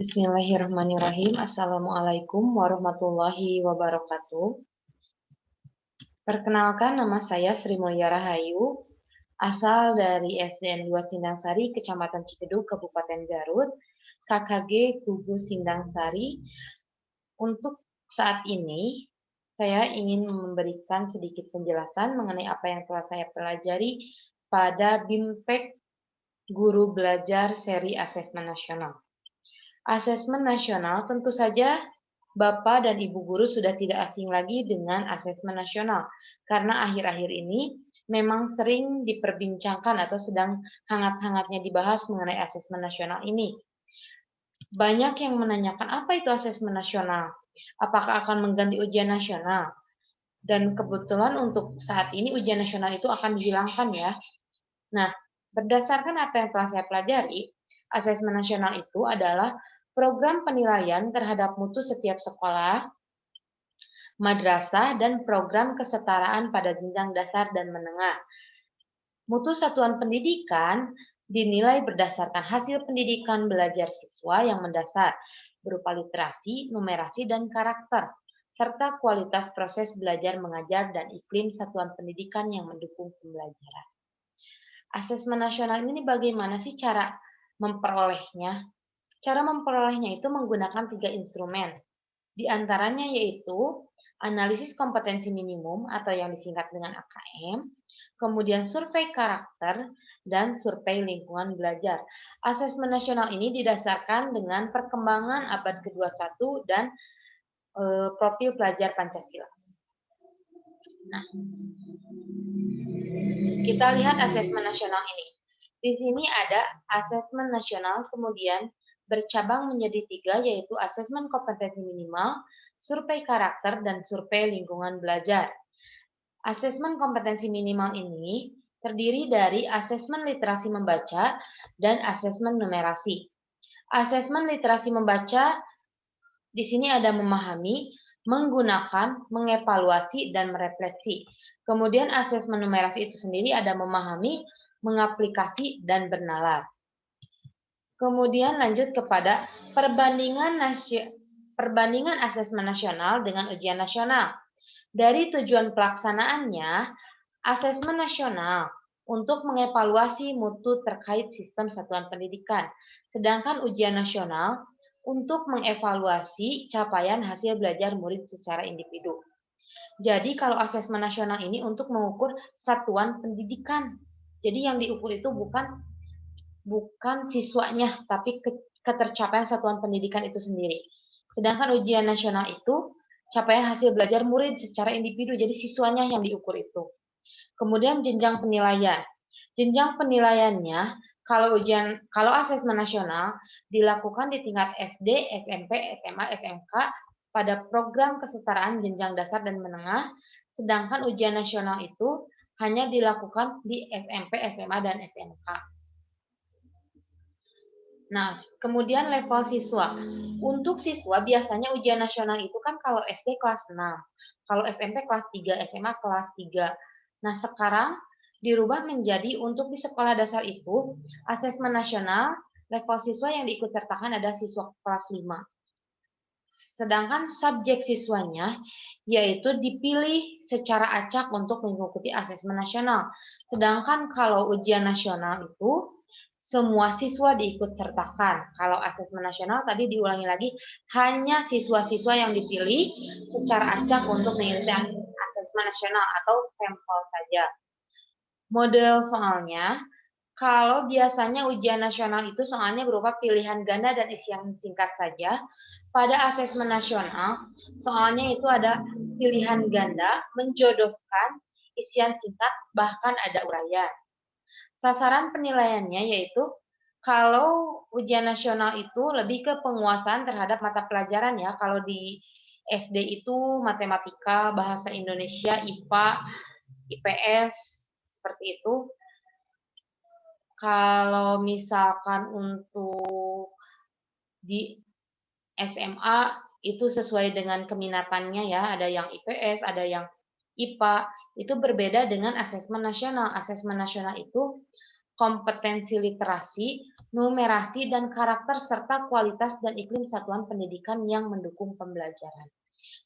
Bismillahirrahmanirrahim. Assalamualaikum warahmatullahi wabarakatuh. Perkenalkan, nama saya Sri Mulia Rahayu, asal dari SDN 2 Sindangsari, Kecamatan Cikedug, Kabupaten Garut, KKG Kugu Sindangsari. Untuk saat ini, saya ingin memberikan sedikit penjelasan mengenai apa yang telah saya pelajari pada BIMTEK Guru Belajar Seri Asesmen Nasional. Asesmen nasional tentu saja Bapak dan Ibu guru sudah tidak asing lagi dengan asesmen nasional karena akhir-akhir ini memang sering diperbincangkan atau sedang hangat-hangatnya dibahas mengenai asesmen nasional ini. Banyak yang menanyakan apa itu asesmen nasional? Apakah akan mengganti ujian nasional? Dan kebetulan untuk saat ini ujian nasional itu akan dihilangkan ya. Nah, berdasarkan apa yang telah saya pelajari, asesmen nasional itu adalah program penilaian terhadap mutu setiap sekolah, madrasah, dan program kesetaraan pada jenjang dasar dan menengah. Mutu satuan pendidikan dinilai berdasarkan hasil pendidikan belajar siswa yang mendasar, berupa literasi, numerasi, dan karakter, serta kualitas proses belajar mengajar dan iklim satuan pendidikan yang mendukung pembelajaran. Asesmen nasional ini bagaimana sih cara memperolehnya? Cara memperolehnya itu menggunakan 3 instrumen. Di antaranya yaitu analisis kompetensi minimum atau yang disingkat dengan AKM, kemudian survei karakter, dan survei lingkungan belajar. Asesmen nasional ini didasarkan dengan perkembangan abad ke-21 dan profil pelajar Pancasila. Nah, kita lihat asesmen nasional ini. Di sini ada asesmen nasional, kemudian bercabang menjadi 3, yaitu asesmen kompetensi minimal, survei karakter, dan survei lingkungan belajar. Asesmen kompetensi minimal ini terdiri dari asesmen literasi membaca dan asesmen numerasi. Asesmen literasi membaca di sini ada memahami, menggunakan, mengevaluasi, dan merefleksi. Kemudian asesmen numerasi itu sendiri ada memahami, mengaplikasi, dan bernalar. Kemudian lanjut kepada perbandingan asesmen nasional dengan ujian nasional. Dari tujuan pelaksanaannya, asesmen nasional untuk mengevaluasi mutu terkait sistem satuan pendidikan, sedangkan ujian nasional untuk mengevaluasi capaian hasil belajar murid secara individu. Jadi kalau asesmen nasional ini untuk mengukur satuan pendidikan. Jadi yang diukur itu bukan siswanya, tapi ketercapaian satuan pendidikan itu sendiri. Sedangkan ujian nasional itu capaian hasil belajar murid secara individu, jadi siswanya yang diukur itu. Kemudian jenjang penilaian. Jenjang penilaiannya kalau asesmen nasional dilakukan di tingkat SD, SMP, SMA, SMK pada program kesetaraan jenjang dasar dan menengah, sedangkan ujian nasional itu hanya dilakukan di SMP, SMA, dan SMK. Nah, kemudian level siswa. Untuk siswa biasanya ujian nasional itu kan kalau SD kelas 6, kalau SMP kelas 3, SMA kelas 3. Nah, sekarang dirubah menjadi untuk di sekolah dasar itu, asesmen nasional level siswa yang diikutsertakan ada siswa kelas 5. Sedangkan subjek siswanya yaitu dipilih secara acak untuk mengikuti asesmen nasional. Sedangkan kalau ujian nasional itu semua siswa diikut sertakan. Kalau asesmen nasional tadi diulangi lagi, hanya siswa-siswa yang dipilih secara acak untuk mengikuti asesmen nasional atau sampel saja. Model soalnya, kalau biasanya ujian nasional itu soalnya berupa pilihan ganda dan isian singkat saja. Pada asesmen nasional, soalnya itu ada pilihan ganda, menjodohkan, isian singkat, bahkan ada uraian. Sasaran penilaiannya yaitu kalau ujian nasional itu lebih ke penguasaan terhadap mata pelajaran ya. Kalau di SD itu matematika, bahasa Indonesia, IPA, IPS, seperti itu. Kalau misalkan untuk di SMA itu sesuai dengan keminatannya ya, ada yang IPS, ada yang IPA, itu berbeda dengan asesmen nasional. Asesmen nasional itu kompetensi literasi, numerasi, dan karakter serta kualitas dan iklim satuan pendidikan yang mendukung pembelajaran.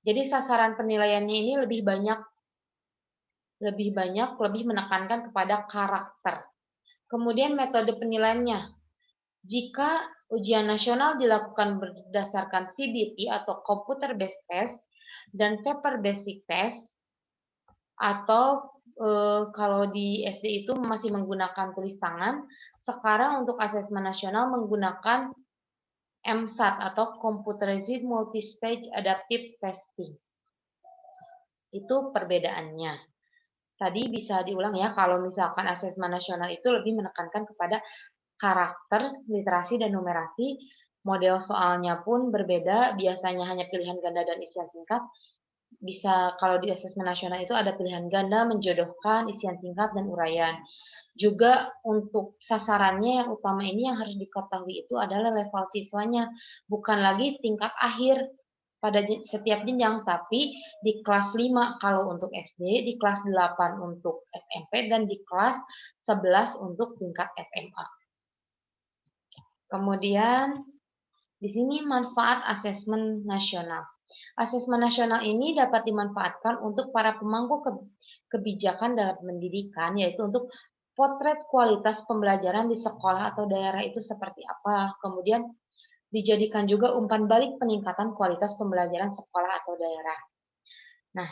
Jadi sasaran penilaiannya ini lebih menekankan kepada karakter. Kemudian metode penilaiannya. Jika ujian nasional dilakukan berdasarkan CBT atau Computer Based Test dan Paper Basic Test, atau kalau di SD itu masih menggunakan tulis tangan, sekarang untuk asesmen nasional menggunakan MSAT atau Computerized Multistage Adaptive Testing. Itu perbedaannya. Tadi bisa diulang ya, kalau misalkan asesmen nasional itu lebih menekankan kepada karakter, literasi, dan numerasi. Model soalnya pun berbeda, biasanya hanya pilihan ganda dan isian singkat. Bisa kalau di asesmen nasional itu ada pilihan ganda, menjodohkan, isian singkat, dan uraian. Juga untuk sasarannya yang utama ini yang harus diketahui itu adalah level siswanya, bukan lagi tingkat akhir pada setiap jenjang, tapi di kelas 5 kalau untuk SD, di kelas 8 untuk SMP, dan di kelas 11 untuk tingkat SMA. Kemudian di sini manfaat asesmen nasional. Asesmen nasional ini dapat dimanfaatkan untuk para pemangku kebijakan dalam pendidikan, yaitu untuk potret kualitas pembelajaran di sekolah atau daerah itu seperti apa. Kemudian dijadikan juga umpan balik peningkatan kualitas pembelajaran sekolah atau daerah. Nah,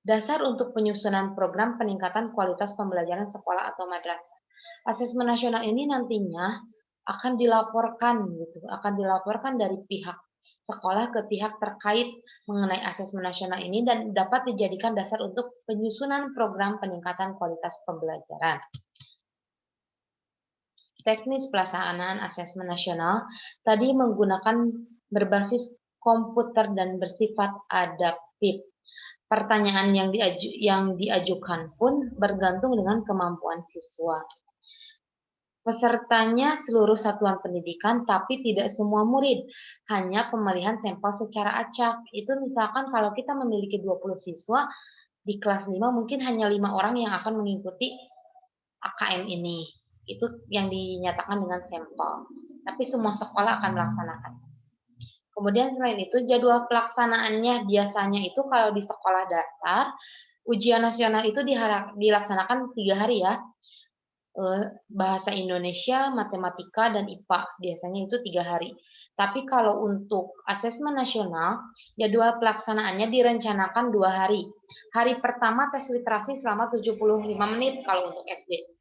dasar untuk penyusunan program peningkatan kualitas pembelajaran sekolah atau madrasah. Asesmen nasional ini nantinya akan dilaporkan dari pihak sekolah ke pihak terkait mengenai asesmen nasional ini dan dapat dijadikan dasar untuk penyusunan program peningkatan kualitas pembelajaran. Teknis pelaksanaan asesmen nasional tadi menggunakan berbasis komputer dan bersifat adaptif. Pertanyaan yang diajukan pun bergantung dengan kemampuan siswa. Pesertanya seluruh satuan pendidikan, tapi tidak semua murid. Hanya pemilihan sampel secara acak. Itu misalkan kalau kita memiliki 20 siswa, di kelas 5 mungkin hanya 5 orang yang akan mengikuti AKM ini. Itu yang dinyatakan dengan sampel. Tapi semua sekolah akan melaksanakan. Kemudian selain itu, jadwal pelaksanaannya biasanya itu kalau di sekolah dasar, ujian nasional itu dilaksanakan 3 hari ya. Bahasa Indonesia, matematika, dan IPA. Biasanya itu 3 hari. Tapi kalau untuk asesmen nasional, jadwal pelaksanaannya direncanakan 2 hari. Hari pertama tes literasi selama 75 menit kalau untuk SD.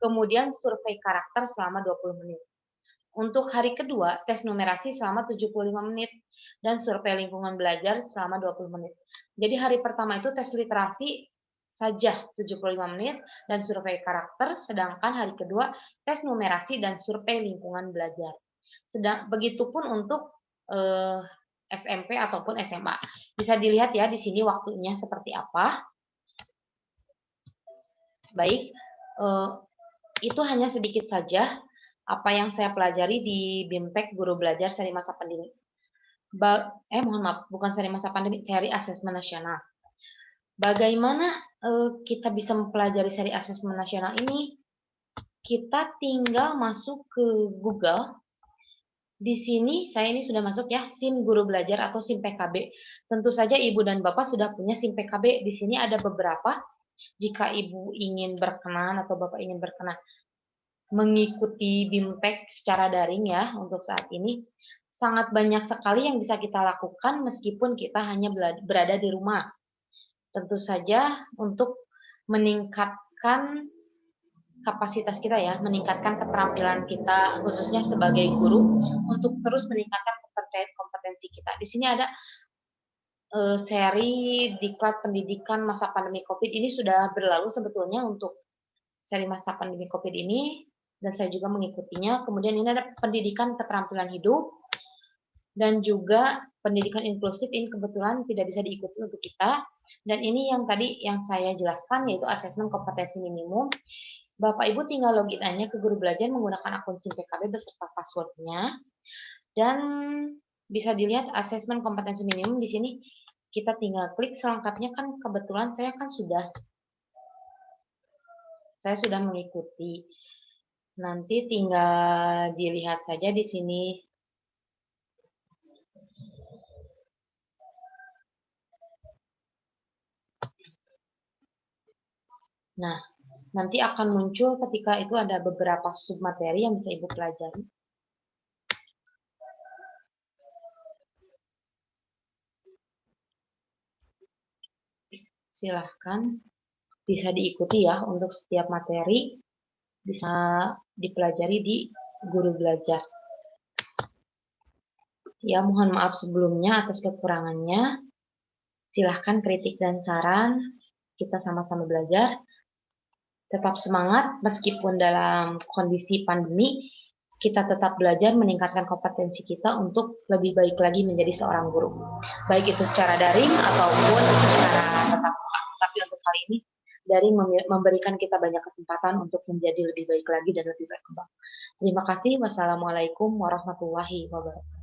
Kemudian survei karakter selama 20 menit. Untuk hari kedua, tes numerasi selama 75 menit. Dan survei lingkungan belajar selama 20 menit. Jadi hari pertama itu tes literasi saja 75 menit dan survei karakter, sedangkan hari kedua tes numerasi dan survei lingkungan belajar. Begitupun untuk SMP ataupun SMA. Bisa dilihat ya di sini waktunya seperti apa. Baik, itu hanya sedikit saja apa yang saya pelajari di BIMTEK Guru Belajar seri masa pandemi. Mohon maaf, bukan seri masa pandemi, seri asesmen nasional. Bagaimana kita bisa mempelajari seri asesmen nasional ini? Kita tinggal masuk ke Google. Di sini saya ini sudah masuk ya, SIM Guru Belajar atau SIM PKB. Tentu saja Ibu dan Bapak sudah punya SIM PKB. Di sini ada beberapa. Jika Ibu ingin berkenan atau Bapak ingin berkenan mengikuti BIMTEK secara daring ya untuk saat ini, sangat banyak sekali yang bisa kita lakukan meskipun kita hanya berada di rumah. Tentu saja untuk meningkatkan kapasitas kita ya, meningkatkan keterampilan kita khususnya sebagai guru untuk terus meningkatkan kompetensi kita. Di sini ada seri diklat pendidikan masa pandemi Covid ini sudah berlalu sebetulnya untuk seri masa pandemi Covid ini dan saya juga mengikutinya. Kemudian ini ada pendidikan keterampilan hidup dan juga pendidikan inklusif ini kebetulan tidak bisa diikuti untuk kita. Dan ini yang tadi yang saya jelaskan yaitu asesmen kompetensi minimum. Bapak Ibu tinggal login aja ke Guru Belajar menggunakan akun SIM PKB beserta passwordnya. Dan bisa dilihat asesmen kompetensi minimum di sini kita tinggal klik selengkapnya kan kebetulan saya sudah mengikuti. Nanti tinggal dilihat saja di sini. Nah, nanti akan muncul ketika itu ada beberapa submateri yang bisa Ibu pelajari. Silahkan bisa diikuti ya untuk setiap materi, bisa dipelajari di guru belajar. Ya, mohon maaf sebelumnya atas kekurangannya. Silahkan kritik dan saran, kita sama-sama belajar. Tetap semangat meskipun dalam kondisi pandemi, kita tetap belajar meningkatkan kompetensi kita untuk lebih baik lagi menjadi seorang guru. Baik itu secara daring ataupun secara tatap muka. Tapi untuk kali ini, daring memberikan kita banyak kesempatan untuk menjadi lebih baik lagi dan lebih berkembang. Terima kasih. Wassalamualaikum warahmatullahi wabarakatuh.